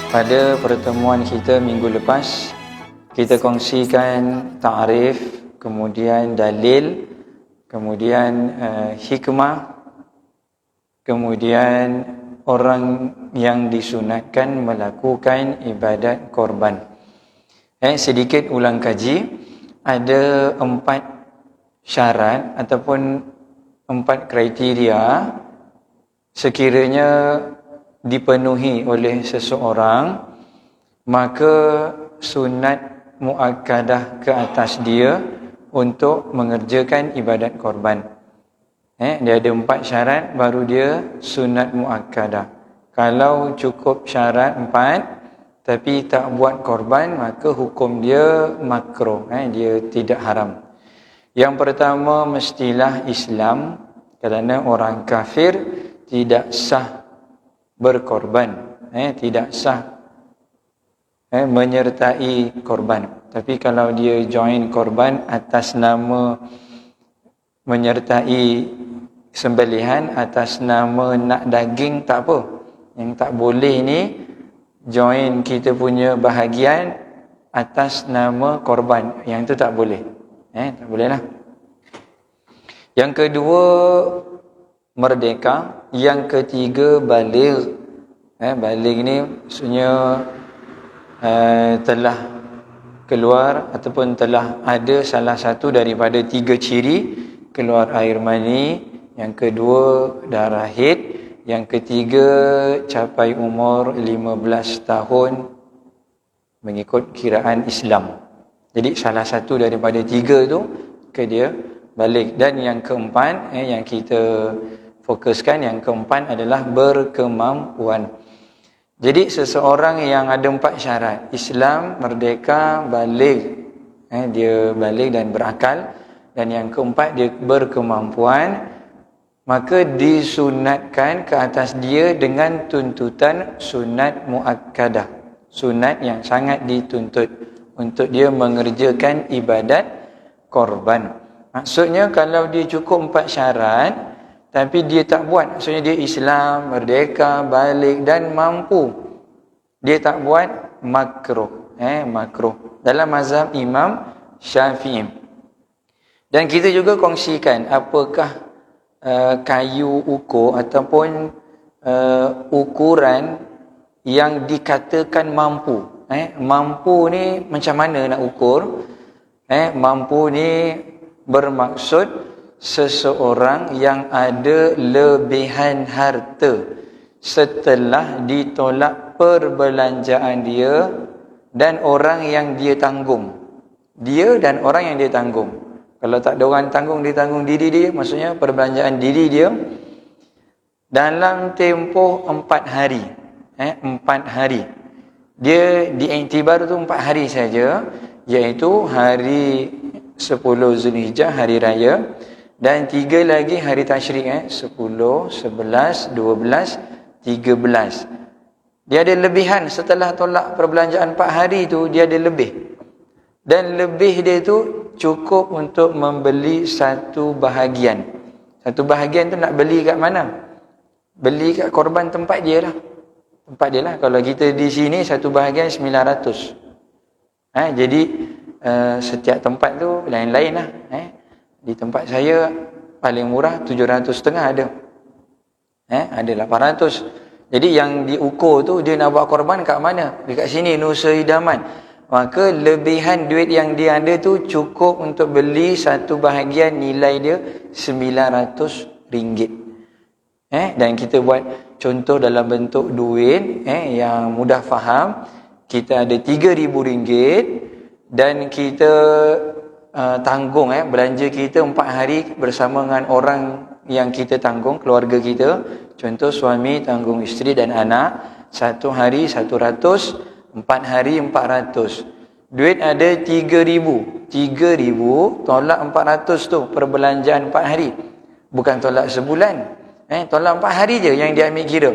Pada pertemuan kita minggu lepas, kita kongsikan ta'rif, kemudian dalil, kemudian hikmah, kemudian orang yang disunatkan melakukan ibadat korban. Sedikit ulang kaji, ada 4 syarat ataupun 4 kriteria sekiranya dipenuhi oleh seseorang, maka sunat muakkadah ke atas dia untuk mengerjakan ibadat korban. Dia ada 4 syarat baru dia sunat muakkadah. Kalau cukup syarat 4 tapi tak buat korban, maka hukum dia makruh, dia tidak haram. Yang pertama, mestilah Islam, kerana orang kafir tidak sah berkorban, tidak sah menyertai korban. Tapi kalau dia join korban atas nama menyertai sembelihan, atas nama nak daging, tak apa. Yang tak boleh ni join kita punya bahagian atas nama korban, yang itu tak boleh. Tak boleh lah. Yang kedua, merdeka. Yang ketiga, baligh. Baligh ni maksudnya telah keluar ataupun telah ada salah satu daripada 3 ciri: keluar air mani, yang kedua darah haid, yang ketiga capai umur 15 tahun mengikut kiraan Islam. Jadi salah satu daripada 3 tu ke dia balik. Dan yang keempat, yang kita fokuskan, yang keempat adalah berkemampuan. Jadi seseorang yang ada 4 syarat: Islam, merdeka, baligh, dia baligh dan berakal, dan yang keempat dia berkemampuan, maka disunatkan ke atas dia dengan tuntutan sunat muakkadah, sunat yang sangat dituntut untuk dia mengerjakan ibadat korban. Maksudnya kalau dia cukup 4 syarat tapi dia tak buat, maksudnya dia Islam, merdeka, baligh dan mampu, dia tak buat, makruh. Makruh dalam mazhab Imam Syafi'i. Dan kita juga kongsikan apakah kayu ukur ataupun ukuran yang dikatakan mampu. Mampu ni macam mana nak ukur? Mampu ni bermaksud seseorang yang ada lebihan harta setelah ditolak perbelanjaan dia dan orang yang dia tanggung. Dia dan orang yang dia tanggung. Kalau tak ada orang tanggung, dia tanggung diri dia, maksudnya perbelanjaan diri dia dalam tempoh 4 hari. 4 hari. Dia diiktibar tu 4 hari saja, iaitu hari 10 Zulhijjah, hari raya, dan 3 lagi hari tasyrik, 10, 11, 12, 13. Dia ada lebihan setelah tolak perbelanjaan 4 hari tu, dia ada lebih. Dan lebih dia tu cukup untuk membeli satu bahagian. Satu bahagian tu nak beli kat mana? Beli kat korban tempat dia lah. Tempat dia lah. Kalau kita di sini satu bahagian 900. Jadi setiap tempat tu lain-lain lah. Di tempat saya paling murah 750 ada. Ada 800. Jadi yang diukur tu dia nak buat korban kat mana? Dekat sini Nusa Idaman. Maka lebihan duit yang dia ada tu cukup untuk beli satu bahagian, nilai dia RM900. Dan kita buat contoh dalam bentuk duit yang mudah faham. Kita ada RM3,000 dan kita tanggung belanja kita 4 hari bersama dengan orang yang kita tanggung, keluarga kita. Contoh suami tanggung isteri dan anak, 1 hari 100, 4 hari 400. Duit ada 3,000. 3,000 tolak 400 tu, perbelanjaan 4 hari. Bukan tolak sebulan. Tolak 4 hari je yang dia ambil kira.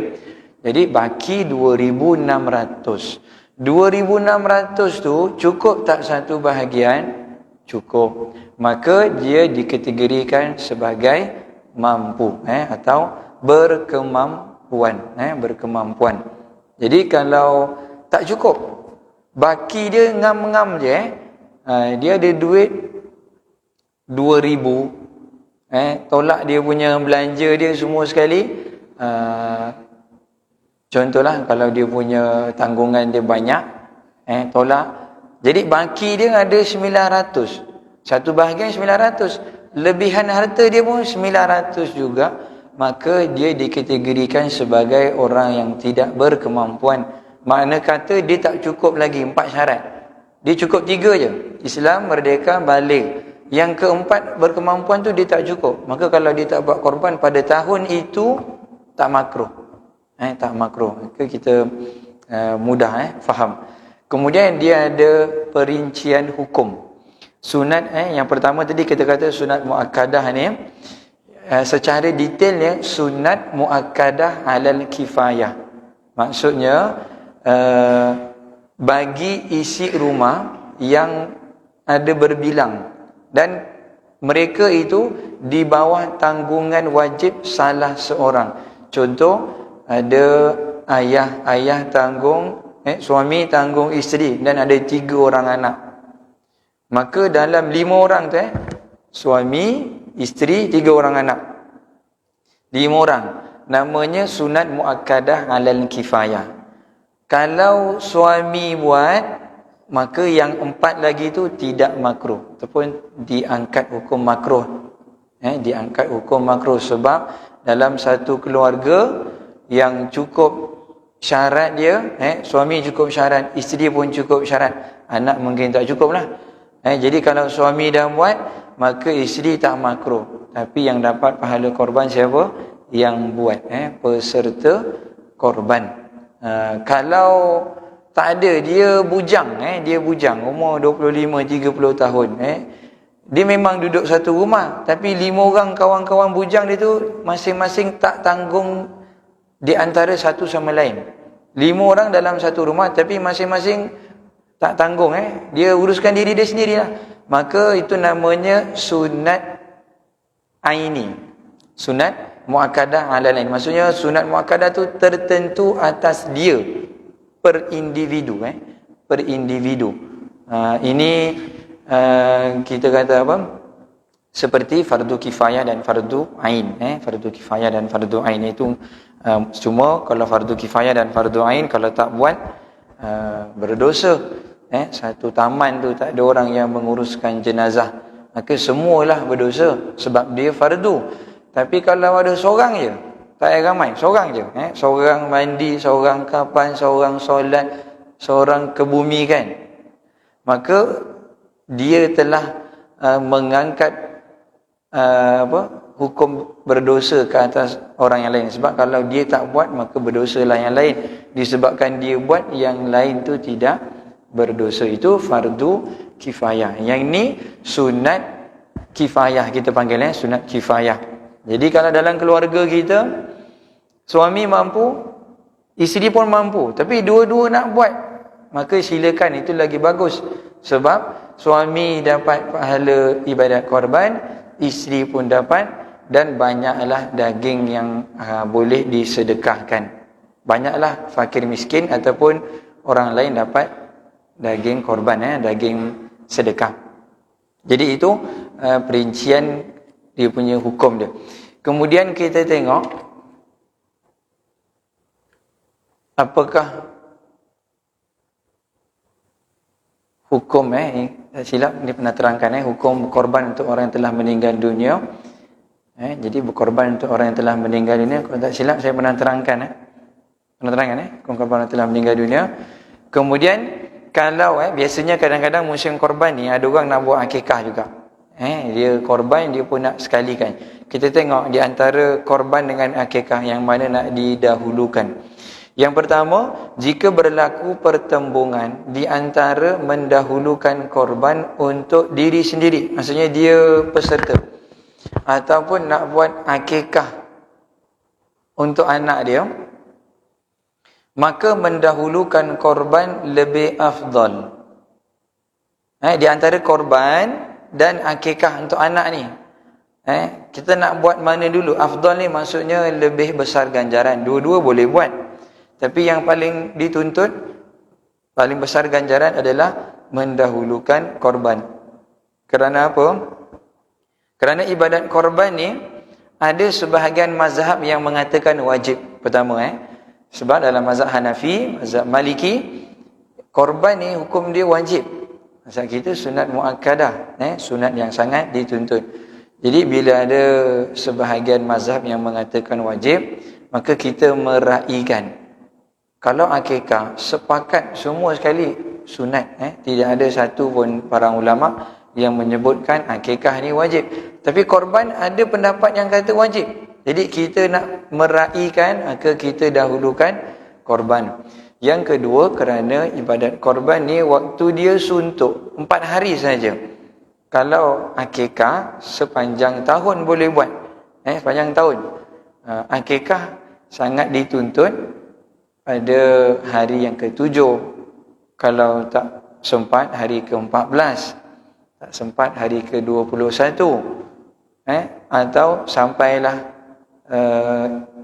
Jadi baki 2,600. 2,600 tu cukup tak satu bahagian? Cukup. Maka dia dikategorikan sebagai mampu atau berkemampuan. Berkemampuan. Jadi kalau tak cukup. Baki dia ngam-ngam je dia ada duit 2,000, tolak dia punya belanja dia semua sekali. Contohlah kalau dia punya tanggungan dia banyak, tolak. Jadi baki dia ada 900. Satu bahagian 900. Lebihan harta dia pun 900 juga. Maka dia dikategorikan sebagai orang yang tidak berkemampuan. Makna kata dia tak cukup lagi 4 syarat. Dia cukup 3 je. Islam, merdeka, baligh. Yang keempat, berkemampuan tu dia tak cukup. Maka kalau dia tak buat korban pada tahun itu, tak makruh. Tak makruh. Maka kita mudah faham. Kemudian dia ada perincian hukum. Sunat yang pertama tadi kita kata sunat muakkadah ni, secara detailnya sunat muakkadah alal kifayah. Maksudnya bagi isi rumah yang ada berbilang dan mereka itu di bawah tanggungan wajib salah seorang. Contoh, ada ayah tanggung, suami tanggung isteri dan ada 3 orang anak. Maka dalam 5 orang tu suami, isteri, 3 orang anak. 5 orang. Namanya sunat muakkadah alal kifayah. Kalau suami buat, maka yang 4 lagi tu tidak makruh. Ataupun diangkat hukum makruh. Diangkat hukum makruh sebab dalam satu keluarga yang cukup syarat dia, suami cukup syarat, isteri pun cukup syarat, anak mungkin tak cukup lah. Jadi kalau suami dah buat, maka isteri tak makruh. Tapi yang dapat pahala korban siapa? Yang buat, peserta korban. Kalau tak ada, dia bujang, dia bujang, umur 25-30 tahun, dia memang duduk satu rumah, tapi 5 orang kawan-kawan bujang dia tu masing-masing tak tanggung di antara satu sama lain. 5 orang dalam satu rumah, tapi masing-masing tak tanggung, dia uruskan diri dia sendirilah. Maka itu namanya sunat aini, sunat muakkadah alal ain. Maksudnya sunat muakkadah tu tertentu atas dia, per individu, per individu. Ini kita kata apa? Seperti fardu kifayah dan fardu ain. Fardu kifayah dan fardu ain itu cuma kalau fardu kifayah dan fardu ain kalau tak buat berdosa. Satu taman tu tak ada orang yang menguruskan jenazah, maka semualah berdosa sebab dia fardu. Tapi kalau ada seorang je, tak payah ramai, seorang je, seorang mandi, seorang kapan, seorang solat, seorang kebumikan, maka dia telah mengangkat hukum berdosa ke atas orang yang lain. Sebab kalau dia tak buat, maka berdosalah yang lain. Disebabkan dia buat, yang lain tu tidak berdosa. Itu fardu kifayah. Yang ni sunat kifayah kita panggil, sunat kifayah. Jadi kalau dalam keluarga kita, suami mampu, isteri pun mampu, tapi dua-dua nak buat, maka silakan, itu lagi bagus. Sebab suami dapat pahala ibadat korban, isteri pun dapat, dan banyaklah daging yang boleh disedekahkan. Banyaklah fakir miskin ataupun orang lain dapat daging korban, daging sedekah. Jadi itu perincian dia punya hukum dia. Kemudian kita tengok apakah hukum silap ni pernah terangkan hukum korban untuk orang yang telah meninggal dunia. Jadi berkorban untuk orang yang telah meninggal dunia, kalau tak silap saya pernah terangkan hukum korban yang telah meninggal dunia. Kemudian kalau biasanya kadang-kadang musim korban ni ada orang nak buat akikah juga. Dia korban, dia pun nak sekalikan. Kita tengok di antara korban dengan akikah yang mana nak didahulukan. Yang pertama, jika berlaku pertembungan di antara mendahulukan korban untuk diri sendiri, maksudnya dia peserta, ataupun nak buat akikah untuk anak dia, maka mendahulukan korban lebih afdal. Di antara korban dan akikah untuk anak ni, kita nak buat mana dulu? Afdal ni maksudnya lebih besar ganjaran. Dua-dua boleh buat, tapi yang paling dituntut Paling besar ganjaran adalah mendahulukan korban. Kerana apa? Kerana ibadat korban ni ada sebahagian mazhab yang mengatakan wajib. Pertama sebab dalam mazhab Hanafi, mazhab Maliki, korban ni hukum dia wajib. Mazhab kita sunat muakkadah, sunat yang sangat dituntut. Jadi bila ada sebahagian mazhab yang mengatakan wajib, maka kita meraihkan. Kalau akikah sepakat semua sekali sunat, tidak ada satu pun para ulama yang menyebutkan akikah ni wajib. Tapi korban ada pendapat yang kata wajib. Jadi kita nak meraihkan, maka kita dahulukan korban. Yang kedua, kerana ibadat korban ni waktu dia suntuk 4 hari saja. Kalau akikah sepanjang tahun boleh buat. Sepanjang tahun. Akikah sangat dituntut pada hari yang ke-7. Kalau tak sempat hari ke-14. Tak sempat hari ke-21. Atau sampailah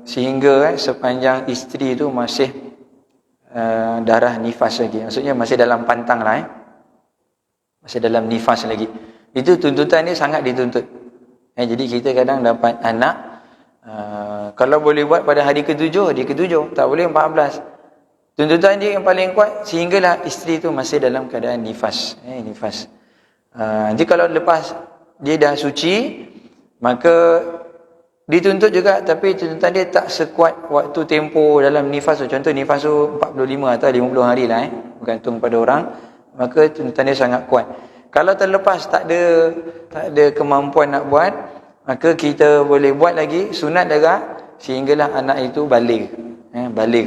sehingga sepanjang isteri tu masih darah nifas lagi. Maksudnya masih dalam pantang lah. Masih dalam nifas lagi. Itu tuntutan ni sangat dituntut. Jadi kita kadang dapat anak, kalau boleh buat pada hari ke-7, hari ke-7, tak boleh 14. Tuntutan dia yang paling kuat sehinggalah isteri tu masih dalam keadaan nifas. Nifas. Nanti kalau lepas dia dah suci, maka dituntut juga, tapi tuntutan dia tak sekuat waktu tempoh dalam nifas tu. Contoh nifas tu 45 atau 50 hari lah, bergantung pada orang. Maka tuntutan dia sangat kuat. Kalau terlepas tak ada kemampuan nak buat, maka kita boleh buat lagi sunat juga sehinggalah anak itu balik. Balik.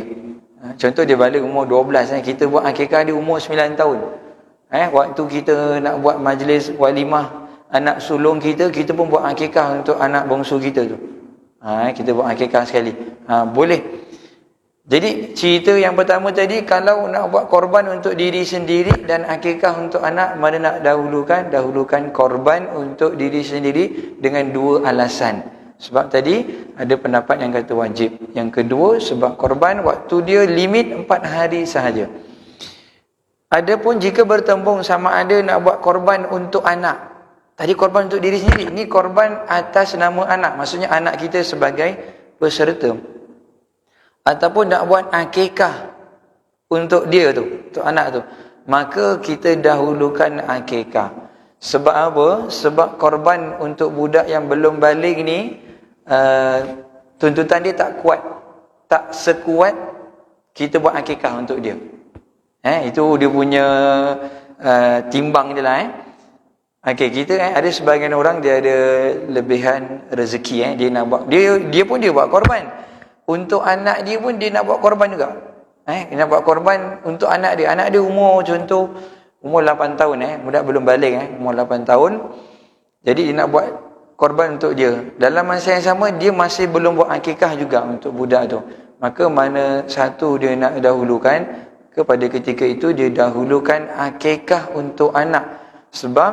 Contoh dia balik umur 12, kita buat akikah dia umur 9 tahun. Waktu kita nak buat majlis walimah anak sulung kita pun buat akikah untuk anak bongsu kita tu. Kita buat akikah sekali. Boleh. Jadi cerita yang pertama tadi, kalau nak buat korban untuk diri sendiri dan akikah untuk anak, mana nak dahulukan? Dahulukan korban untuk diri sendiri dengan 2 alasan. Sebab tadi ada pendapat yang kata wajib. Yang kedua, sebab korban waktu dia limit 4 hari sahaja. Adapun jika bertembung sama ada nak buat korban untuk anak. Tadi korban untuk diri sendiri, ini korban atas nama anak. Maksudnya anak kita sebagai peserta. Ataupun nak buat akikah untuk dia tu, untuk anak tu, maka kita dahulukan akikah. Sebab apa? Sebab korban untuk budak yang belum balik ni, tuntutan dia tak kuat, tak sekuat kita buat akikah untuk dia. Itu dia punya timbang dia lah. Okey, kita ada sebahagian orang dia ada lebihan rezeki, dia nak buat, dia pun dia buat korban. Untuk anak dia pun dia nak buat korban juga. Dia nak buat korban untuk anak dia. Anak dia umur contoh umur 8 tahun, budak belum balik, umur 8 tahun. Jadi dia nak buat korban untuk dia. Dalam masa yang sama dia masih belum buat akikah juga untuk budak tu. Maka mana satu dia nak dahulukan, kepada ketika itu dia dahulukan akikah untuk anak. Sebab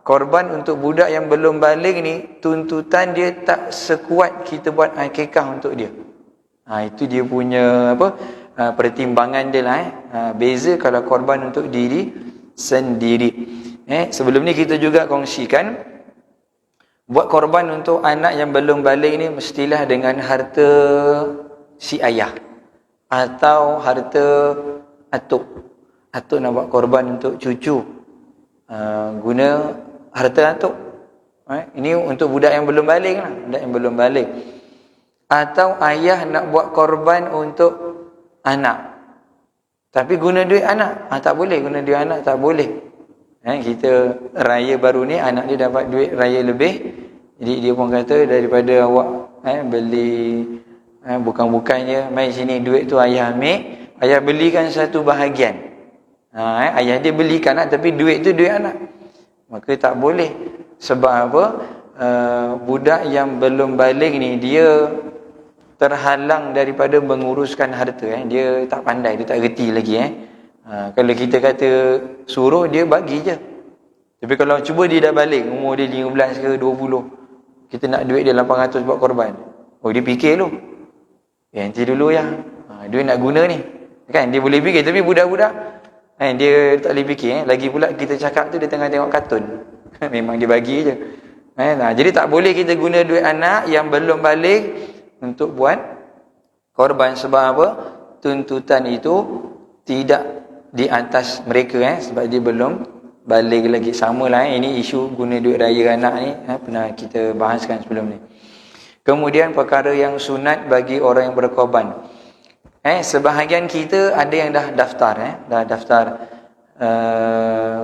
korban untuk budak yang belum balik ni, tuntutan dia tak sekuat kita buat akikah untuk dia. Itu dia punya pertimbangan dia lah. Beza kalau korban untuk diri sendiri. Sebelum ni kita juga kongsikan, buat korban untuk anak yang belum balik ni mestilah dengan harta si ayah atau harta atuk. Atuk nak buat korban untuk cucu, guna harta atuk. Ini untuk budak yang belum balik lah, budak yang belum balik. Atau ayah nak buat korban untuk anak, tapi guna duit anak, tak boleh. Guna duit anak tak boleh. Kita raya baru ni anak dia dapat duit raya lebih, jadi dia pun kata daripada awak beli bukan-bukannya mai sini duit tu ayah ambil, ayah belikan satu bahagian. Ayah dia belikan tapi duit tu duit anak. Maka tak boleh. Sebab apa? Budak yang belum balik ni dia terhalang daripada menguruskan harta. Dia tak pandai, dia tak reti lagi. Kalau kita kata suruh, dia bagi je. Tapi kalau cuba dia dah balik, umur dia 15 ke 20, kita nak duit dia 800 buat korban, dia fikir dulu. Nanti dulu ya, duit nak guna ni. Kan dia boleh fikir. Tapi budak-budak Dia tak boleh fikir. Lagi pula kita cakap tu dia tengah tengok kartun. Memang dia bagi je. Jadi tak boleh kita guna duit anak yang belum balik untuk buat korban. Sebab apa? Tuntutan itu tidak di atas mereka, sebab dia belum balik lagi. Samalah ini isu guna duit raya anak ni, pernah kita bahaskan sebelum ni. Kemudian perkara yang sunat bagi orang yang berkorban. Sebahagian kita ada yang dah daftar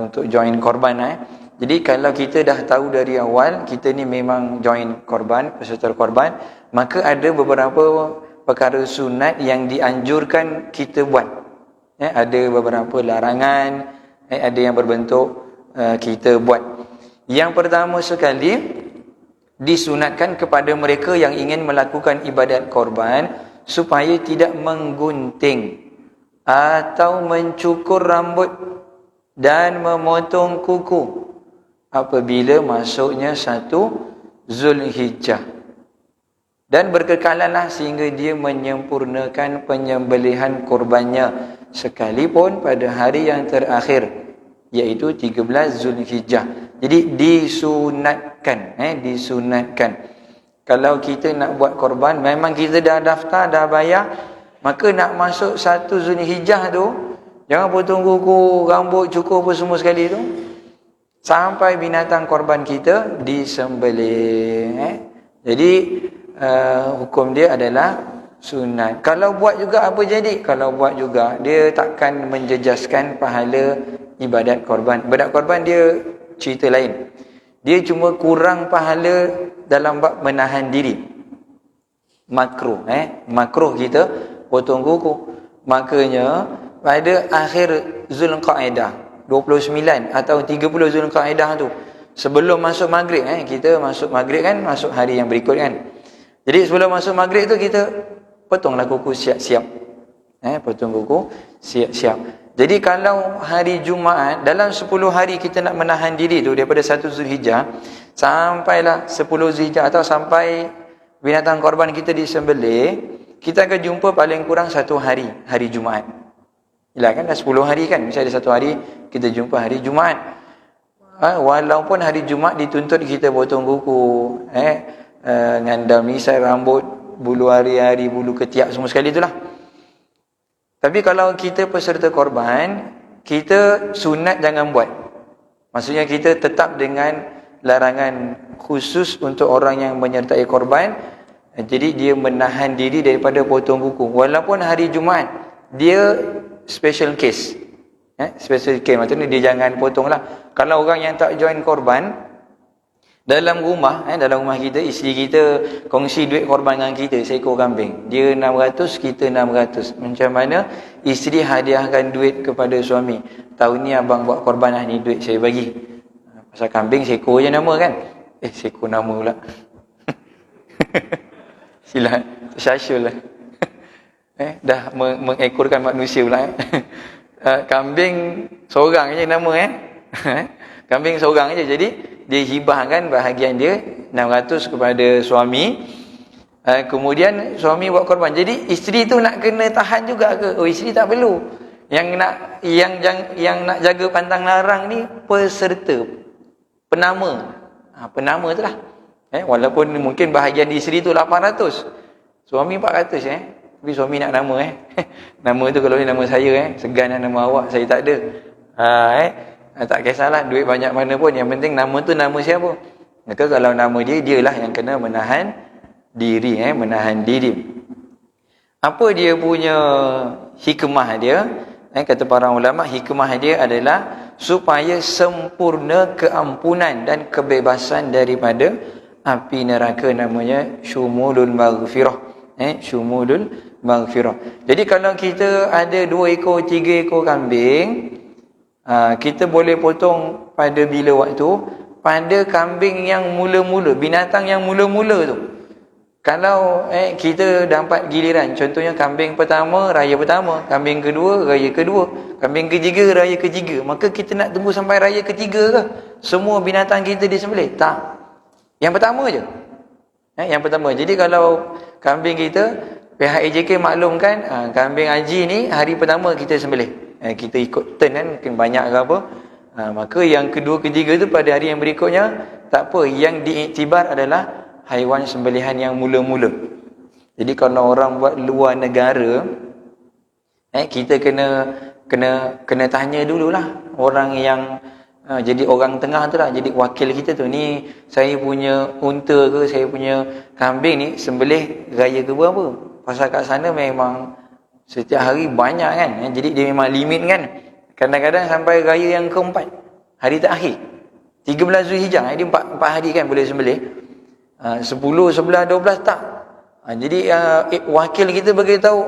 untuk join korban. Jadi kalau kita dah tahu dari awal kita ni memang join korban, peserta korban, maka ada beberapa perkara sunat yang dianjurkan kita buat. Ada beberapa larangan, ada yang berbentuk kita buat. Yang pertama sekali, disunatkan kepada mereka yang ingin melakukan ibadat korban supaya tidak menggunting atau mencukur rambut dan memotong kuku apabila masuknya 1 Zulhijjah, dan berkekalanlah sehingga dia menyempurnakan penyembelihan korbannya sekalipun pada hari yang terakhir, iaitu 13 Zulhijjah. Jadi disunatkan, disunatkan. Kalau kita nak buat korban, memang kita dah daftar, dah bayar, maka nak masuk 1 Zulhijjah tu, jangan potong kuku, rambut, cukur apa semua sekali tu, sampai binatang korban kita disembelih. Jadi hukum dia adalah sunat. Kalau buat juga apa jadi? Kalau buat juga, dia takkan menjejaskan pahala ibadat korban. Ibadat korban dia cerita lain. Dia cuma kurang pahala dalam bab menahan diri. Makruh, makruh kita potong kuku. Makanya pada akhir Zulqa'dah 29 atau 30 Zulqa'dah tu, sebelum masuk maghrib, kita masuk maghrib kan, masuk hari yang berikut kan. Jadi sebelum masuk maghrib tu kita potonglah kuku siap-siap. Potong kuku siap-siap. Jadi kalau hari Jumaat, dalam 10 hari kita nak menahan diri tu, daripada 1 Zulhijjah sampailah 10 Zulhijjah atau sampai binatang korban kita disembelih, kita akan jumpa paling kurang 1 hari, hari Jumaat. Yalah kan dah 10 hari kan, misalnya ada 1 hari kita jumpa hari Jumaat. Walaupun hari Jumaat dituntut kita potong kuku, ngandam misai rambut, bulu hari-hari, bulu ketiak semua sekali itulah. Tapi kalau kita peserta korban, kita sunat jangan buat. Maksudnya kita tetap dengan larangan khusus untuk orang yang menyertai korban. Jadi dia menahan diri daripada potong kuku. Walaupun hari Jumaat, dia special case. Special case, maksudnya dia jangan potong lah. Kalau orang yang tak join korban, dalam rumah kita, isteri kita kongsi duit korban dengan kita, seekor kambing. Dia 600, kita 600. Macam mana isteri hadiahkan duit kepada suami. Tahun ni abang buat korban lah, ni duit saya bagi. Pasal kambing seekor je nama kan. Seekor nama pula. Silat, tersyasyul lah. Dah mengekorkan manusia pula. Kambing seorang je nama kambing seorang je. Jadi dia hibahkan bahagian dia 600 kepada suami. Kemudian suami buat korban. Jadi isteri tu nak kena tahan juga ke? Isteri tak perlu. Yang nak jaga pantang larang ni peserta, penama. Penama tu lah. Walaupun mungkin bahagian isteri tu 800, suami 400 tapi suami nak nama nama tu kalau ni nama saya segan nama awak, saya tak ada. Tak kisahlah duit banyak mana pun, yang penting nama tu nama siapa. Maka kalau nama dia, dialah yang kena menahan diri. Menahan diri. Apa dia punya hikmah dia? Kata para ulama, hikmah dia adalah supaya sempurna keampunan dan kebebasan daripada api neraka, namanya syumulul maghfirah. Syumulul maghfirah. Jadi kalau kita ada 2 ekor, 3 ekor kambing, kita boleh potong pada bila waktu, pada kambing yang mula-mula, binatang yang mula-mula tu. Kalau kita dapat giliran, contohnya kambing pertama, raya pertama, kambing kedua, raya kedua, kambing ketiga, raya ketiga, maka kita nak tunggu sampai raya ketiga ke semua binatang kita disembelih? Tak. Yang pertama je. Yang pertama. Jadi kalau kambing kita, pihak AJK maklumkan, kambing haji ni hari pertama kita sembelih. kita ikut turn kan, mungkin banyak ke apa. Maka yang kedua ketiga tu pada hari yang berikutnya tak apa, yang diiktibar adalah haiwan sembelihan yang mula-mula. Jadi kalau orang buat luar negara, kita kena tanya dululah orang yang jadi orang tengah tu lah, jadi wakil kita tu. Ni saya punya unta ke, saya punya kambing ni sembelih raya ke berapa? Pasal kat sana memang setiap hari banyak kan, jadi dia memang limit kan. Kadang-kadang sampai raya yang keempat, hari terakhir 13 Zulhijjah, dia 4 hari kan boleh sembelih. 10, 11, 12 tak. Jadi wakil kita beritahu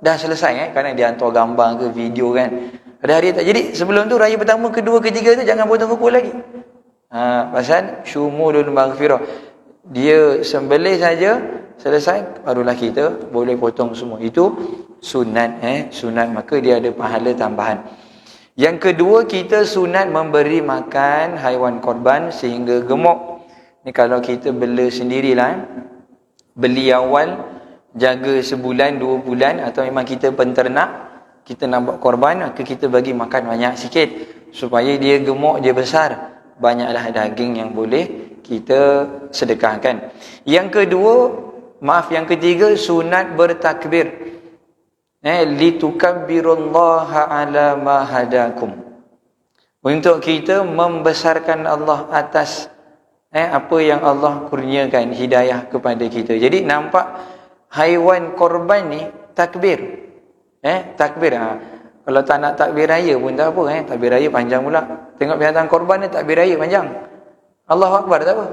dah selesai kerana dia hantar gambar ke video kan. Ada hari tak. Jadi sebelum tu raya pertama, kedua, ketiga tu jangan potong kuku lagi. Pasal syumulul maghfirah. Dia sembelih saja selesai barulah kita boleh potong semua. Itu sunat sunat, maka dia ada pahala tambahan. Yang kedua, kita sunat memberi makan haiwan korban sehingga gemuk. Ni kalau kita bela sendirilah, beli awal, jaga sebulan, 2 bulan, atau memang kita penternak, kita nak buat korban, maka kita bagi makan banyak sikit supaya dia gemuk, dia besar, banyaklah daging yang boleh kita sedekahkan. Yang ketiga, sunat bertakbir. Litukabbirullaha ala ma hadakum. Untuk kita membesarkan Allah atas apa yang Allah kurniakan hidayah kepada kita. Jadi nampak haiwan korban ni takbir. Takbir. Kalau tak nak takbir raya pun tak apa, takbir raya panjang pula. Tengok binatang korban ni takbir raya panjang. Allahu Akbar tak apa.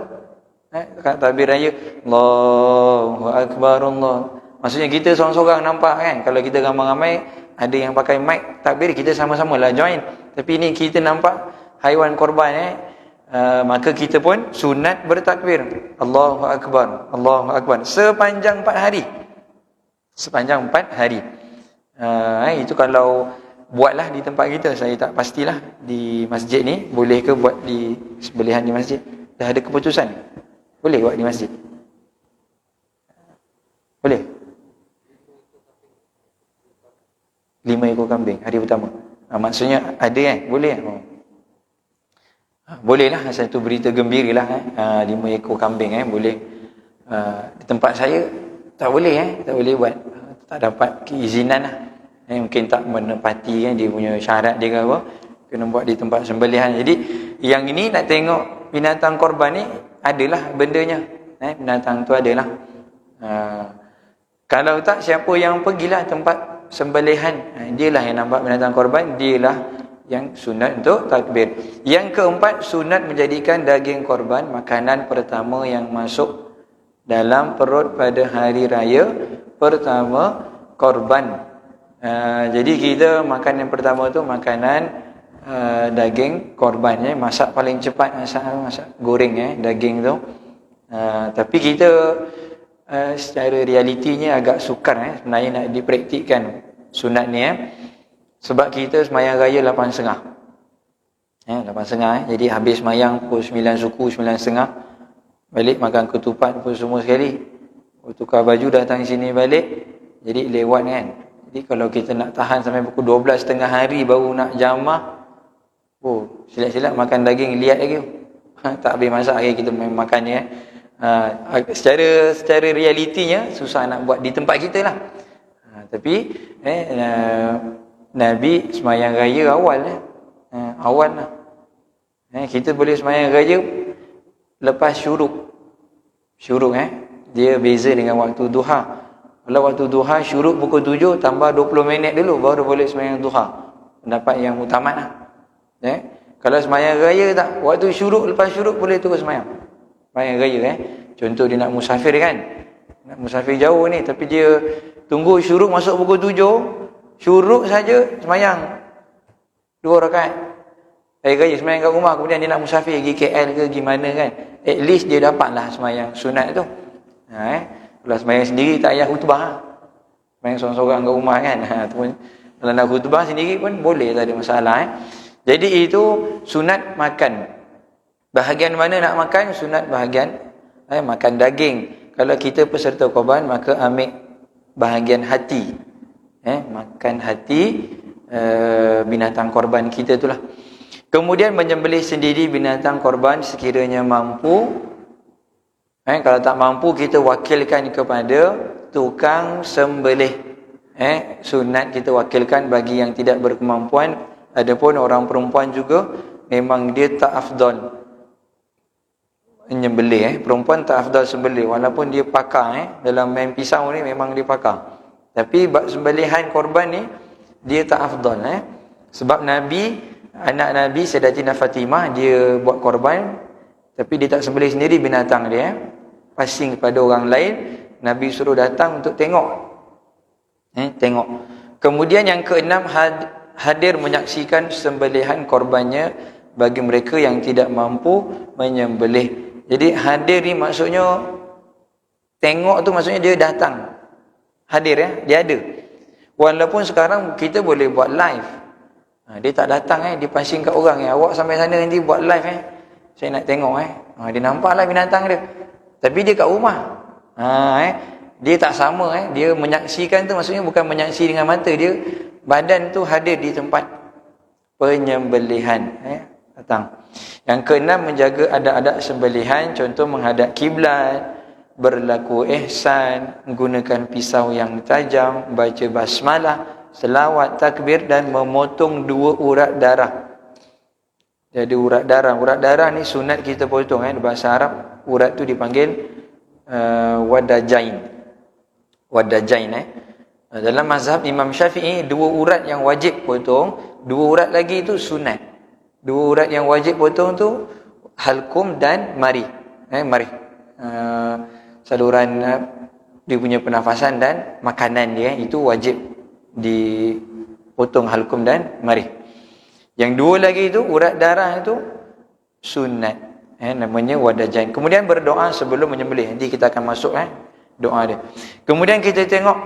Takbir raya Allahu Akbar Allah. Maksudnya kita seorang-seorang nampak kan. Kalau kita ramai-ramai, ada yang pakai mic takbir, kita sama-sama lah join. Tapi ni kita nampak haiwan korban maka kita pun sunat bertakbir. Allahu Akbar, Allahu Akbar. Sepanjang 4 hari. Sepanjang 4 hari. Itu kalau buatlah di tempat kita. Saya tak pastilah di masjid ni boleh ke buat di sebelihan di masjid. Dah ada keputusan, boleh buat di masjid? Boleh? 5 ekor kambing hari pertama. Maksudnya ada kan? Boleh kan? Boleh lah, satu berita gembira lah 5 ekor kambing boleh. Di tempat saya tak boleh tak boleh buat, tak dapat keizinan lah. Mungkin tak menepati kan dia punya syarat dia ke apa, kena buat di tempat sembelihan. Jadi yang ini nak tengok binatang korban ni adalah bendanya, binatang tu adalah. Kalau tak, siapa yang pergilah tempat sembelihan, dialah yang nampak binatang korban, dialah yang sunat untuk takbir. Yang keempat, sunat menjadikan daging korban makanan pertama yang masuk dalam perut pada hari raya pertama korban. Jadi kita makan yang pertama tu makanan daging korban, masak paling cepat, masak goreng daging tu. Tapi kita secara realitinya agak sukar sebenarnya nak dipraktikkan sunat ni sebab kita semayang raya 8.30. 8.30 jadi habis semayang pukul 9 suku, 9.30 balik makan ketupat pun semua sekali, tukar baju datang sini balik, jadi lewat kan. Jadi kalau kita nak tahan sampai pukul 12.30 hari baru nak jamah, silap-silap makan daging liat lagi. Tak habis masak lagi kita makannya. Secara realitinya susah nak buat di tempat kita lah. Tapi Nabi semayang raya awal lah. Kita boleh semayang raya lepas syuruk. Dia beza dengan waktu duha. Kalau waktu duha syuruk pukul 7 tambah 20 minit dulu baru boleh semayang duha. Pendapat yang utama lah. Kalau semayang raya tak, waktu syuruk, lepas syuruk boleh terus semayang raya. Contoh dia nak musafir kan, nak musafir jauh ni, tapi dia tunggu syuruk masuk pukul 7, syuruk saja semayang 2 rakaat raya semayang kat rumah, kemudian dia nak musafir pergi KL ke gimana kan, at least dia dapatlah semayang sunat tu. Kalau semayang sendiri tak payah khutbah, semayang seorang-seorang kat rumah kan, ataupun kalau nak khutbah sendiri pun boleh, tak ada masalah. Jadi itu sunat makan. Bahagian mana nak makan? Sunat bahagian makan daging. Kalau kita peserta korban, maka ambil bahagian hati. Makan hati, binatang korban kita itulah. Kemudian menyembelih sendiri binatang korban sekiranya mampu. Kalau tak mampu, kita wakilkan kepada tukang sembelih. Sunat kita wakilkan bagi yang tidak berkemampuan. Adapun orang perempuan juga memang dia tak afdal menyembelih. Perempuan tak afdal sembelih walaupun dia pakar. Dalam main pisau ni memang dia pakar. Tapi sembelihan korban ni dia tak afdal. Sebab Nabi, anak Nabi Sayyidatina Fatimah, dia buat korban tapi dia tak sembelih sendiri binatang dia. Passing kepada orang lain. Nabi suruh datang untuk tengok. Tengok. Kemudian yang keenam, hadir menyaksikan sembelihan korbannya bagi mereka yang tidak mampu menyembelih. Jadi hadir ni maksudnya, tengok tu maksudnya dia datang. Hadir dia ada. Walaupun sekarang kita boleh buat live. Dia tak datang dia passing kat orang. Awak sampai sana nanti buat live saya nak tengok dia nampaklah binatang dia. Tapi dia kat rumah. Dia tak sama dia menyaksikan tu maksudnya bukan menyaksi dengan mata, dia badan tu hadir di tempat penyembelihan. Datang. Yang keenam, menjaga adab-adab sembelihan, contoh menghadap kiblat, berlaku ihsan, menggunakan pisau yang tajam, baca basmalah, selawat, takbir dan memotong 2 urat darah. Jadi urat darah ni sunat kita potong. Bahasa Arab urat tu dipanggil wadajain. Dalam mazhab Imam Syafi'i 2 urat yang wajib potong, 2 urat lagi itu sunat. 2 urat yang wajib potong tu halkum dan mari. Saluran dia punya pernafasan dan makanan dia itu wajib dipotong, halkum dan mari. Yang 2 lagi itu urat darah itu sunat. Namanya wadajain. Kemudian berdoa sebelum menyembelih. Nanti kita akan masuk doa dia. Kemudian kita tengok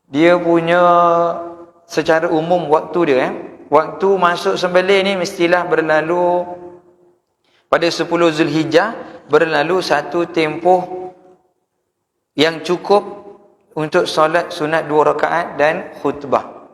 dia punya secara umum waktu dia. Waktu masuk sembelih ni mestilah berlalu pada 10 Zulhijjah, berlalu satu tempoh yang cukup untuk solat sunat 2 rakaat dan khutbah.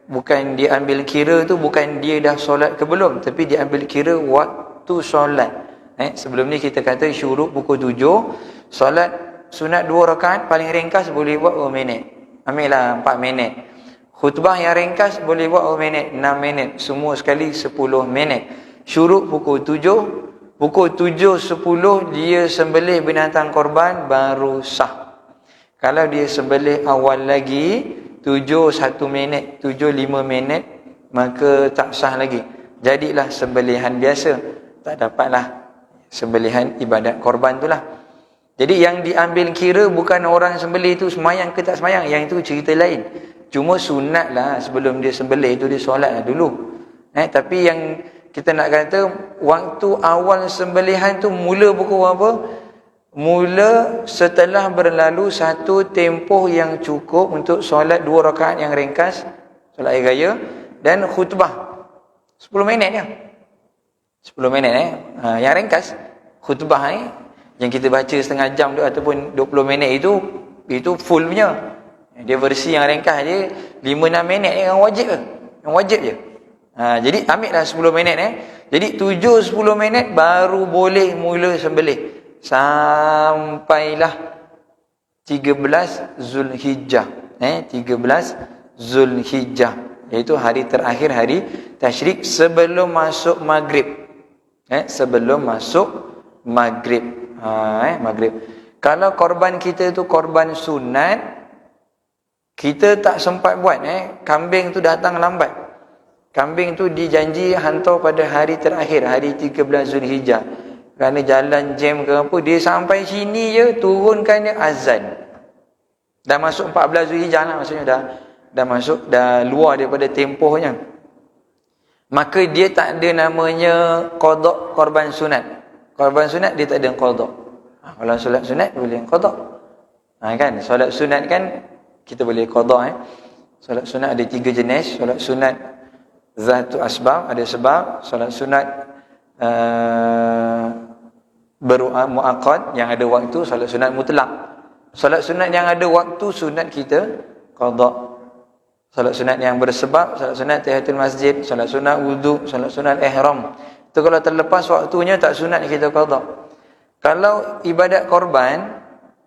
Bukan dia ambil kira tu, bukan dia dah solat ke belum, tapi dia ambil kira waktu solat. Sebelum ni kita kata syuruk pukul 7, solat sunat 2 rakaat paling ringkas boleh buat 2 minit. Ambillah 4 minit. Khutbah yang ringkas boleh buat 2 minit, 6 minit. Semua sekali 10 minit. Syuruk pukul 7. Pukul 7.10 dia sembelih binatang korban baru sah. Kalau dia sembelih awal lagi 7.1 minit, 7.5 minit, maka tak sah lagi. Jadilah sembelihan biasa. Tak dapatlah sembelihan ibadat korban itulah. Jadi yang diambil kira bukan orang sembelih itu semayang ke tak semayang. Yang itu cerita lain. Cuma sunat lah sebelum dia sembelih itu dia solat lah dulu. Tapi yang kita nak kata waktu awal sembelihan tu mula pukul apa? Mula setelah berlalu satu tempoh yang cukup untuk solat 2 rakaat yang ringkas, solat air raya dan khutbah 10 minit je. 10 minit yang ringkas. Khutbah yang kita baca setengah jam tu ataupun 20 minit itu full punya. Dia versi yang ringkas dia 5-6 minit yang wajib ke? Yang wajib je. Jadi ambillah 10 minit Jadi 7-10 minit baru boleh mula sembelih. Sampailah 13 Zulhijjah. 13 Zulhijjah, iaitu hari terakhir hari tasyrik sebelum masuk maghrib. Sebelum masuk maghrib. Maghrib. Kalau korban kita tu korban sunat, kita tak sempat buat. Kambing tu datang lambat. Kambing tu dijanji hantar pada hari terakhir, hari 13 Zulhijjah. Kerana jalan jam ke apa, dia sampai sini je turunkan dia azan. Dah masuk 14 Zulhijjah lah, maksudnya dah masuk, dah luar daripada tempohnya. Maka dia tak ada namanya qada korban sunat. Korban sunat dia tak ada qada. Kalau solat sunat boleh qada. Kan solat sunat kan kita boleh qada. Solat sunat ada 3 jenis. Solat sunat zatu asbab, ada sebab. Solat sunat muaqqad yang ada waktu, solat sunat mutlak. Solat sunat yang ada waktu sunat kita qada. Solat sunat yang bersebab, solat sunat tahiyatul masjid, solat sunat wuduk, solat sunat ihram. Itu kalau terlepas waktunya tak sunat kita qada. Kalau ibadat korban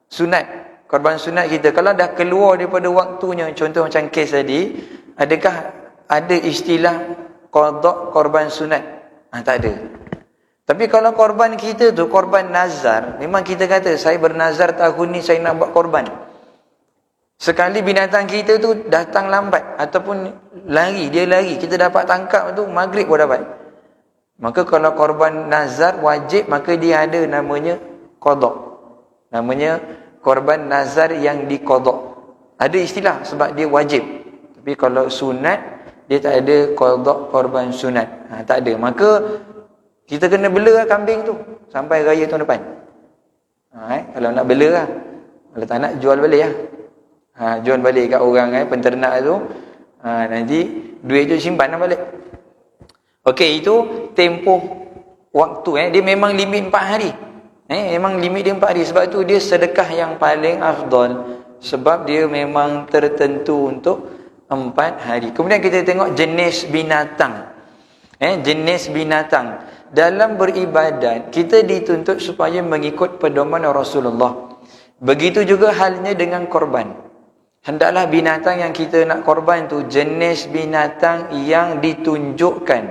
sunat, korban sunat kita kalau dah keluar daripada waktunya, contoh macam kes tadi, adakah ada istilah qada korban sunat? Tak ada. Tapi kalau korban kita tu korban nazar, memang kita kata saya bernazar tahun ni saya nak buat korban. Sekali binatang kita tu datang lambat ataupun lari, dia lari, kita dapat tangkap tu maghrib pun dapat. Maka kalau korban nazar wajib, maka dia ada namanya qada. Namanya korban nazar yang diqada. Ada istilah sebab dia wajib. Tapi kalau sunat, dia tak ada qada korban sunat. Tak ada. Maka kita kena bela kambing tu sampai raya tahun depan. Kalau nak bela lah. Kalau tak nak, jual balik lah. Jual balik kat orang penternak tu. Nanti duit tu simpan lah balik. Okey, itu tempoh waktu. Dia memang limit 4 hari. Memang limit dia 4 hari. Sebab tu dia sedekah yang paling afdal. Sebab dia memang tertentu untuk 4 hari. Kemudian kita tengok jenis binatang. Jenis binatang. Dalam beribadat, kita dituntut supaya mengikut pedoman Rasulullah. Begitu juga halnya dengan korban. Hendaklah binatang yang kita nak korban tu jenis binatang yang ditunjukkan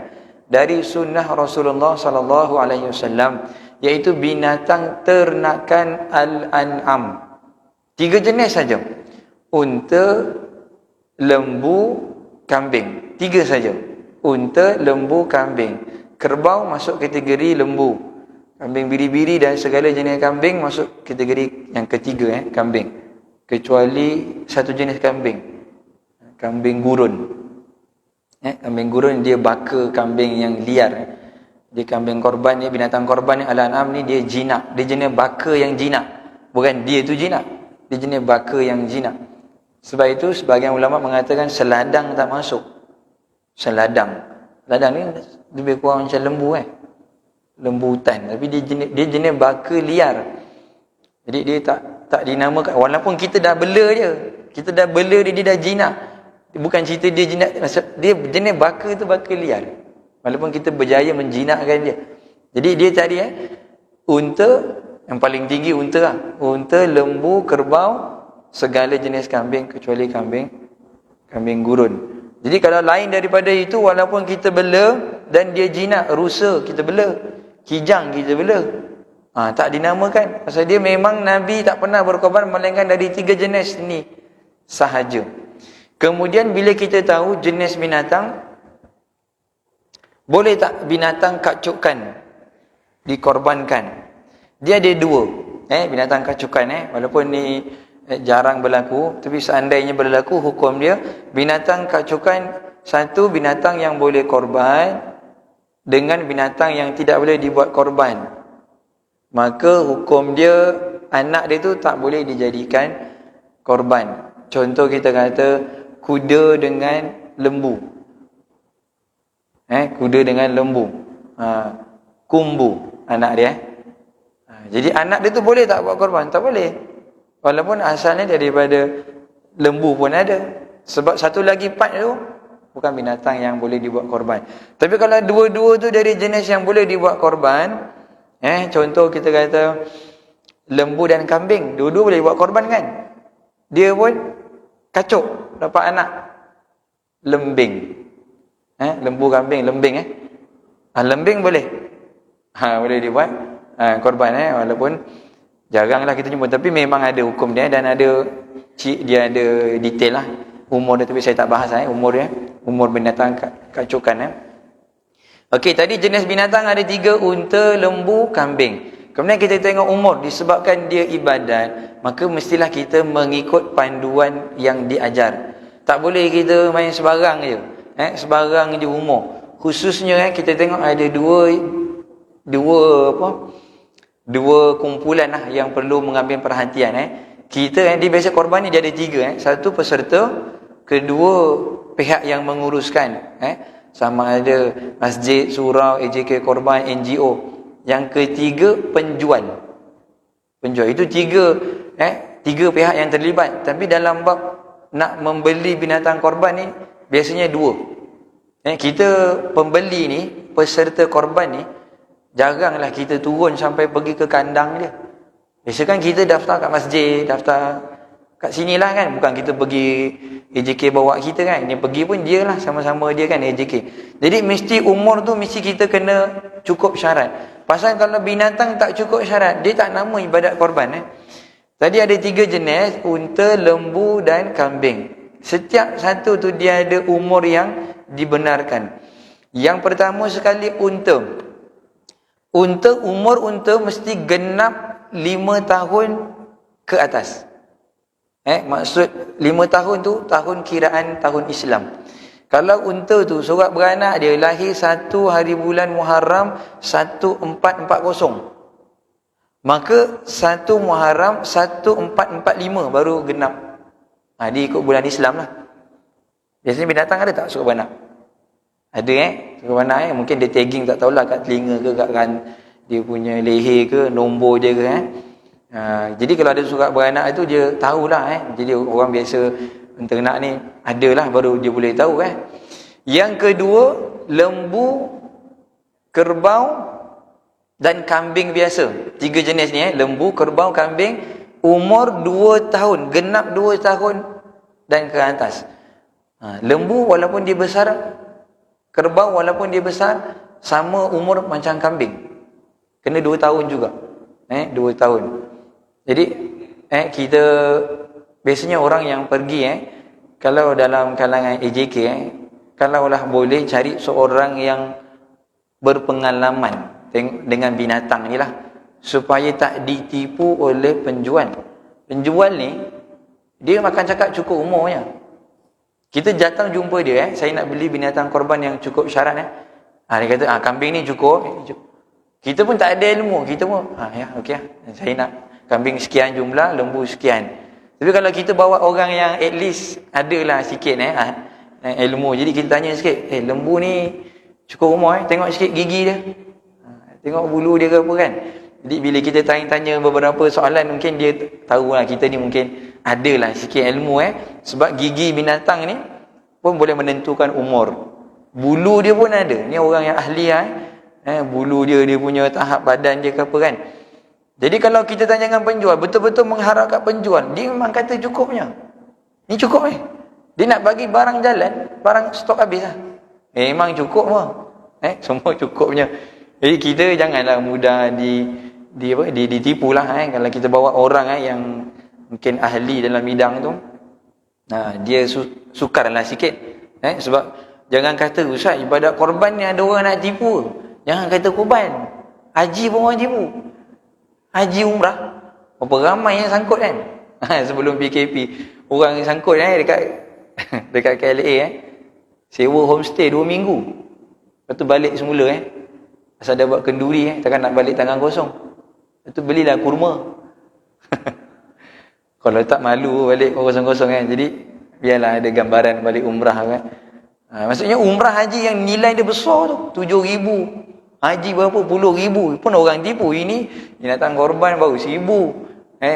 dari sunnah Rasulullah sallallahu alaihi wasallam, iaitu binatang ternakan al-an'am. 3 jenis saja. Unta, lembu, kambing. 3 saja. Unta, lembu, kambing. Kerbau masuk kategori lembu. Kambing biri-biri dan segala jenis kambing masuk kategori yang ketiga, kambing. Kecuali satu jenis kambing. Kambing gurun. Kambing gurun dia baka kambing yang liar. Dia kambing korban ni, binatang korban ni al-an'am ni dia jinak. Dia jenis baka yang jinak. Bukan dia tu jinak. Dia jenis baka yang jinak. Sebab itu sebahagian ulama mengatakan seladang tak masuk. Seladang. Seladang ni lebih kurang macam lembu lembu hutan. Tapi dia jenis baka liar. Jadi dia tak dinamakan. Walaupun kita dah bela dia. Kita dah bela dia dah jinak. Bukan cerita dia jinak. Dia jenis baka tu baka liar. Walaupun kita berjaya menjinakkan dia. Jadi dia tadi unta, yang paling tinggi unta lah. Unta, lembu, kerbau, segala jenis kambing kecuali kambing gurun. Jadi kalau lain daripada itu, walaupun kita bela dan dia jinak, rusa kita bela, kijang kita bela, tak dinamakan. Pasal dia memang Nabi tak pernah berkorban melainkan dari 3 jenis ni sahaja. Kemudian bila kita tahu jenis binatang, boleh tak binatang kacukan dikorbankan? Dia ada 2. Binatang kacukan walaupun ni jarang berlaku, tapi seandainya berlaku, hukum dia binatang kacukan, satu binatang yang boleh korban dengan binatang yang tidak boleh dibuat korban. Maka hukum dia, anak dia tu tak boleh dijadikan korban. Contoh kita kata kuda dengan lembu. Kuda dengan lembu. Kumbu anak dia. Jadi anak dia tu boleh tak buat korban? Tak boleh. Walaupun asalnya daripada lembu pun ada. Sebab satu lagi part tu bukan binatang yang boleh dibuat korban. Tapi kalau dua-dua tu dari jenis yang boleh dibuat korban, contoh kita kata lembu dan kambing, dua-dua boleh buat korban kan? Dia pun kacuk dapat anak lembing. Lembu, kambing, lembing lembing boleh. Boleh dibuat korban walaupun jaranglah kita jumpa, tapi memang ada hukum dia dan ada dia ada detail lah umur dia, tapi saya tak bahas umur dia, umur binatang kacukan. Okey, tadi jenis binatang ada 3, unta, lembu, kambing. Kemudian kita tengok umur, disebabkan dia ibadat, maka mestilah kita mengikut panduan yang diajar. Tak boleh kita main sebarang je, sebarang je umur. Khususnya kita tengok ada dua kumpulan lah yang perlu mengambil perhatian. Kita dia biasa korban ni dia ada 3. Satu peserta, kedua pihak yang menguruskan, sama ada masjid, surau, AJK korban, NGO. Yang ketiga penjual. Itu 3 pihak yang terlibat. Tapi dalam bab nak membeli binatang korban ni biasanya dua. Kita pembeli ni, peserta korban ni, jaranglah kita turun sampai pergi ke kandang dia. Biasa kan kita daftar kat masjid, daftar kat sinilah kan. Bukan kita pergi AJK bawa kita kan. Dia pergi pun dia lah, sama-sama dia kan AJK. Jadi mesti umur tu mesti kita kena cukup syarat. Pasal kalau binatang tak cukup syarat, dia tak nama ibadat korban. Tadi ada 3 jenis, unta, lembu dan kambing. Setiap satu tu dia ada umur yang dibenarkan. Yang pertama sekali unta. Umur unta mesti genap 5 tahun ke atas. Maksud 5 tahun tu tahun kiraan tahun Islam. Kalau unta tu surat beranak dia lahir 1 hari bulan Muharram 1440. Maka 1 Muharram 1445 baru genap. Dia ikut bulan Islam lah. Biasanya binatang ada tak surat beranak? Ada surat beranak mungkin dia tagging tak tahulah kat telinga ke kat kan dia punya leher ke, nombor dia ke jadi kalau ada surat beranak itu dia tahulah Jadi orang biasa ternak ni adalah baru dia boleh tahu Yang kedua, lembu, kerbau dan kambing biasa. 3 jenis ni lembu, kerbau, kambing, umur 2 tahun, genap 2 tahun dan ke atas. Lembu walaupun dia besar, kerbau walaupun dia besar, sama umur macam kambing. Kena 2 tahun juga. 2 tahun. Jadi kita biasanya orang yang pergi kalau dalam kalangan AJK kalaulah boleh cari seorang yang berpengalaman dengan binatang ni lah, supaya tak ditipu oleh penjual. Penjual ni dia akan cakap cukup umurnya. Kita datang jumpa dia saya nak beli binatang korban yang cukup syarat dia kata kambing ni cukup. Kita pun tak ada ilmu, kita pun okey saya nak kambing sekian jumlah, lembu sekian. Tapi kalau kita bawa orang yang at least adalah sikit ilmu, jadi kita tanya sikit, lembu ni cukup umur tengok sikit gigi dia, tengok bulu dia ke apa kan. Jadi bila kita tanya beberapa soalan, mungkin dia tahulah kita ni mungkin adalah sikit ilmu sebab gigi binatang ni pun boleh menentukan umur. Bulu dia pun ada. Ni orang yang ahli bulu dia punya tahap badan dia ke apa kan. Jadi kalau kita tanya dengan penjual, betul-betul mengharap kat penjual, dia memang kata cukupnya. Ni cukup Dia nak bagi barang jalan, barang stok habis lah. Memang cukup lah. Semua cukupnya. Jadi kita janganlah mudah ditipu lah kalau kita bawa orang yang mungkin ahli dalam bidang tu. Dia sukarlah sikit. Sebab jangan kata ustaz ibadat korban ni ada orang nak tipu. Jangan kata korban. Haji pun orang tipu. Haji umrah. Berapa ramai yang sangkut kan. Sebelum PKP. Orang yang sangkut dekat KLA sewa homestay 2 minggu. Lepas tu balik semula Asal dah buat kenduri takkan nak balik tangan kosong. Lepas tu belilah kurma. Kalau tak malu balik kosong-kosong Jadi biarlah ada gambaran balik umrah maksudnya umrah haji yang nilai dia besar tu 7,000. Haji berapa puluh ribu pun orang tipu. Ini binatang korban baru 1,000.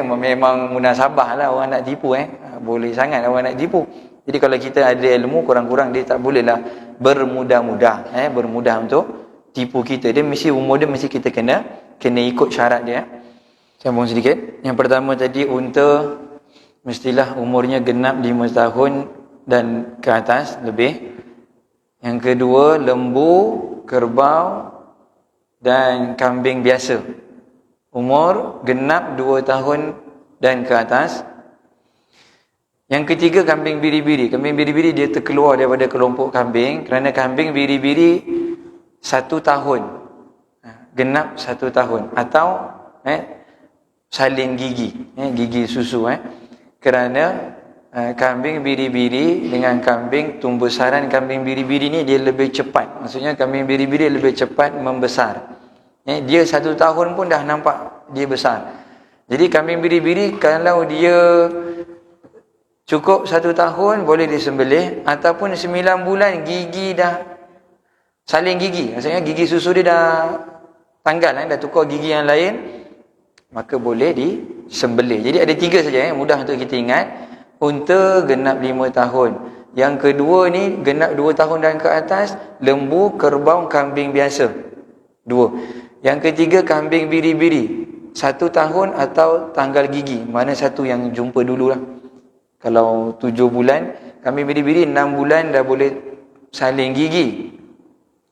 Memang munasabah lah orang nak tipu boleh sangat orang nak tipu. Jadi kalau kita ada ilmu, kurang-kurang dia tak bolehlah bermudah-mudah bermudah untuk tipu kita. Dia mesti umur dia mesti kita kena ikut syarat dia. Sambung sedikit. Yang pertama tadi unta mestilah umurnya genap 5 tahun dan ke atas lebih. Yang kedua lembu, kerbau dan kambing biasa. Umur genap 2 tahun dan ke atas. Yang ketiga kambing biri-biri. Kambing biri-biri dia terkeluar daripada kelompok kambing kerana kambing biri-biri 1 tahun. Genap 1 tahun atau salin gigi, gigi susu kerana kambing biri-biri dengan kambing tumbusaran kambing biri-biri ni dia lebih cepat. Maksudnya kambing biri-biri lebih cepat membesar. Dia 1 tahun pun dah nampak dia besar. Jadi kambing biri-biri kalau dia cukup 1 tahun boleh disembelih, ataupun 9 bulan gigi dah saling gigi. Maksudnya gigi susu dia dah tanggal, dah tukar gigi yang lain, maka boleh disembelih. Jadi ada 3 saja mudah untuk kita ingat. unta genap 5 tahun. Yang kedua ni genap 2 tahun dan ke atas, lembu, kerbau, kambing biasa. 2. Yang ketiga kambing biri-biri, 1 tahun atau tanggal gigi. Mana satu yang jumpa dululah. Kalau 7 bulan, kambing biri-biri 6 bulan dah boleh saling gigi.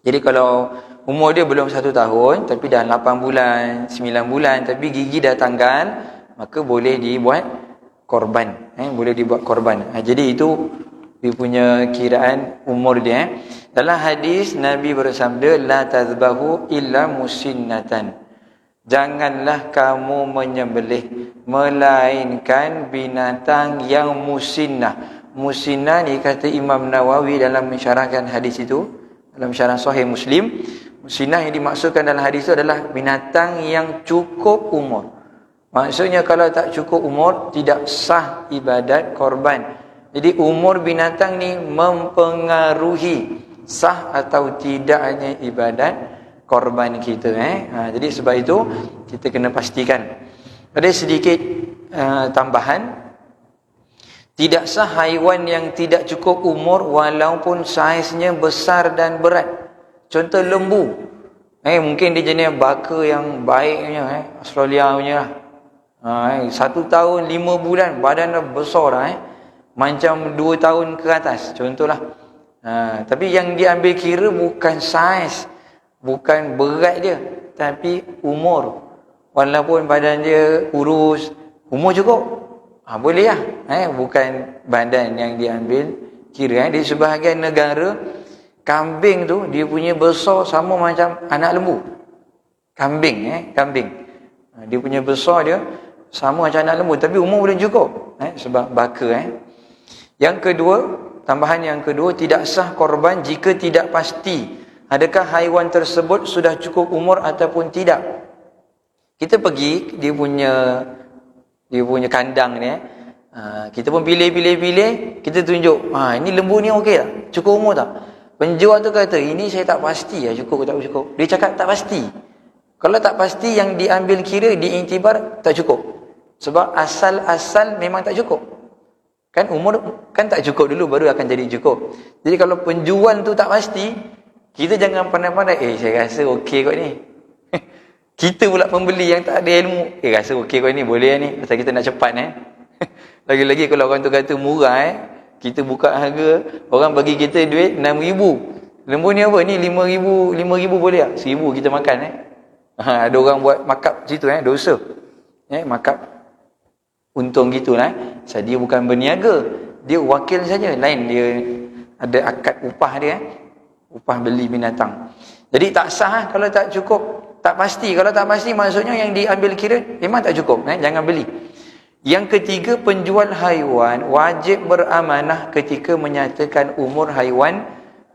Jadi kalau umur dia belum 1 tahun, tapi dah 8 bulan, 9 bulan, tapi gigi dah tanggal, maka boleh dibuat korban. Boleh dibuat korban. Jadi itu dia punya kiraan umur dia. Dalam hadis Nabi bersabda, la tazbahu illa musinnatan. Janganlah kamu menyembelih melainkan binatang yang musinnah. Musinnah ni kata Imam Nawawi dalam mensyarahkan hadis itu, dalam syarah Sahih Muslim, musinnah yang dimaksudkan dalam hadis itu adalah binatang yang cukup umur. Maksudnya kalau tak cukup umur, tidak sah ibadat korban. Jadi umur binatang ni mempengaruhi sah atau tidaknya ibadat korban kita. Jadi sebab itu kita kena pastikan. Ada sedikit tambahan. Tidak sah haiwan yang tidak cukup umur walaupun saiznya besar dan berat. Contoh lembu. Mungkin dia jenis baka yang baiknya, Australia punya lah. 1 tahun 5 bulan badan dah besar dah. Macam 2 tahun ke atas, contohlah. Tapi yang diambil kira bukan saiz, bukan berat dia, tapi umur. Walaupun badan dia kurus, umur cukup, boleh lah. Bukan badan yang diambil kira. Di sebahagian negara, kambing tu dia punya besar sama macam anak lembu. Kambing. Dia punya besar dia sama macam anak lembu, tapi umur belum cukup. Sebab baka. Yang kedua, tambahan yang kedua, tidak sah korban jika tidak pasti adakah haiwan tersebut sudah cukup umur ataupun tidak. Kita pergi dia punya kandang ni, kita pun pilih, kita tunjuk, ini lembu ni okey tak? Cukup umur tak? Penjual tu kata, ini saya tak pasti lah, cukup tak cukup. Dia cakap tak pasti. Kalau tak pasti, yang diambil kira, diiktibar tak cukup. Sebab asal memang tak cukup. Kan umur kan tak cukup dulu, baru akan jadi cukup. Jadi kalau penjual tu tak pasti, kita jangan pandai-pandai, saya rasa okey kot ni. Kita pula pembeli yang tak ada ilmu, rasa okey kot ni, boleh ni, pasal kita nak cepat. Lagi-lagi kalau orang tu kata murah, kita buka harga, orang bagi kita duit 6,000. Lembu ni apa? Ni 5,000 boleh tak? 1,000 kita makan. Ada orang buat markup situ, dosa. Markup untung gitulah. So, dia bukan berniaga, dia wakil saja. Lain dia ada akad upah dia, upah beli binatang. Jadi tak sah kalau tak cukup, tak pasti. Kalau tak pasti, maksudnya yang diambil kira memang tak cukup, jangan beli. Yang ketiga, penjual haiwan wajib beramanah ketika menyatakan umur haiwan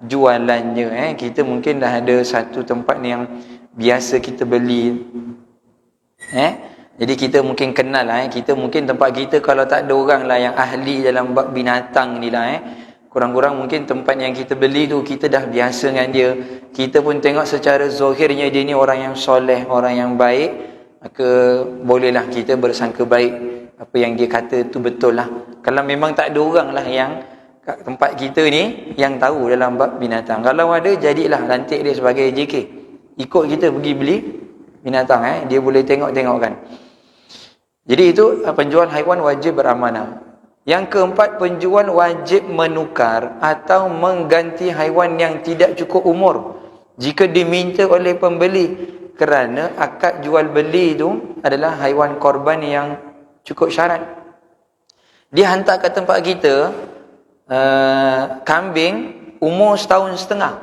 jualannya. Kita mungkin dah ada satu tempat ni yang biasa kita beli. Jadi kita mungkin kenal lah. Kita mungkin tempat kita kalau tak ada orang lah yang ahli dalam bab binatang ni lah. Kurang-kurang mungkin tempat yang kita beli tu kita dah biasa dengan dia. Kita pun tengok secara zahirnya dia ni orang yang soleh, orang yang baik. Maka bolehlah kita bersangka baik apa yang dia kata tu betul lah. Kalau memang tak ada orang lah yang kat tempat kita ni yang tahu dalam bab binatang. Kalau ada, jadilah lantik dia sebagai JK. Ikut kita pergi beli binatang. Dia boleh tengok-tengokkan. Jadi itu penjual haiwan wajib beramanah. Yang keempat, penjual wajib menukar atau mengganti haiwan yang tidak cukup umur jika diminta oleh pembeli, kerana akad jual beli itu adalah haiwan korban yang cukup syarat. Dia hantar ke tempat kita kambing umur 1.5 tahun.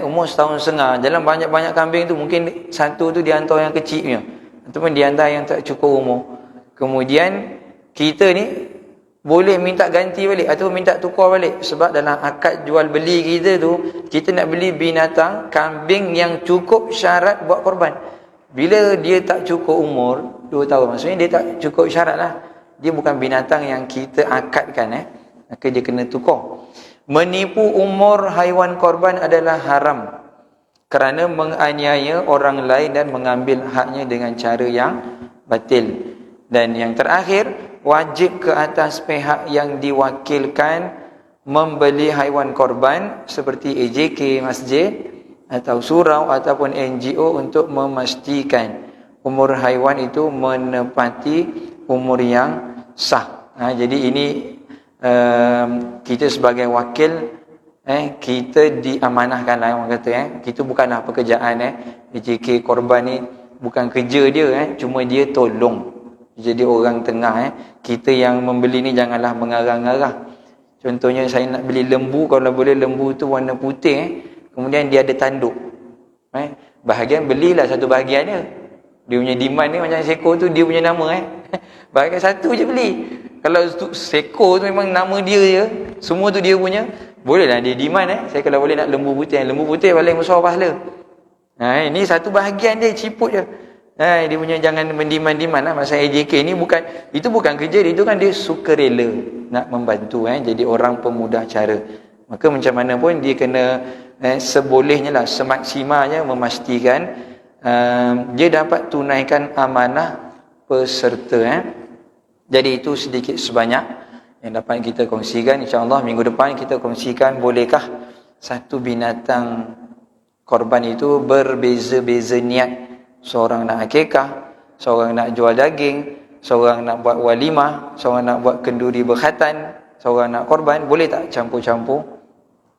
Umur 1.5 tahun. Dalam banyak-banyak kambing tu mungkin satu tu dihantar yang kecilnya, ataupun dihantar yang tak cukup umur. Kemudian kita ni boleh minta ganti balik atau minta tukar balik. Sebab dalam akad jual beli kita tu, kita nak beli binatang kambing yang cukup syarat buat korban. Bila dia tak cukup umur 2 tahun, maksudnya dia tak cukup syarat lah, dia bukan binatang yang kita akadkan, maka dia kena tukar. Menipu umur haiwan korban adalah haram, kerana menganiaya orang lain dan mengambil haknya dengan cara yang batil. Dan yang terakhir, wajib ke atas pihak yang diwakilkan membeli haiwan korban seperti AJK masjid atau surau ataupun NGO untuk memastikan umur haiwan itu menepati umur yang sah. Jadi ini kita sebagai wakil kita diamanahkan lah orang kata kita bukanlah pekerjaan AJK korban ni bukan kerja dia cuma dia tolong jadi orang tengah kita yang membeli ni janganlah mengarang-arang. Contohnya saya nak beli lembu, kalau boleh lembu tu warna putih kemudian dia ada tanduk bahagian belilah satu bahagian dia punya demand ni macam seekor tu dia punya nama bahagian satu je beli. Kalau seekor tu memang nama dia je semua tu dia punya, bolehlah dia demand saya kalau boleh nak lembu putih paling besar pahala. Ini satu bahagian dia ciput je. Dia punya jangan mendiman-diman lah. Masa AJK ni itu bukan kerja dia, itu kan dia sukarela nak membantu jadi orang pemudah cara. Maka macam mana pun dia kena sebolehnya lah, semaksimalnya memastikan dia dapat tunaikan amanah peserta. Jadi itu sedikit sebanyak yang dapat kita kongsikan. InsyaAllah minggu depan kita kongsikan bolehkah satu binatang korban itu berbeza-beza niat. Seorang nak akikah, seorang nak jual daging, seorang nak buat walimah, seorang nak buat kenduri berkhatan, seorang nak korban, boleh tak campur-campur?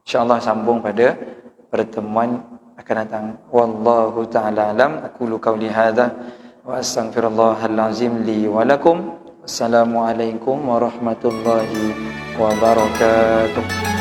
InsyaAllah sambung pada pertemuan akan datang. Wallahu ta'ala alam. Aqulu qawli hadha wa astaghfirullahal azim li wa lakum. Assalamualaikum warahmatullahi wabarakatuh.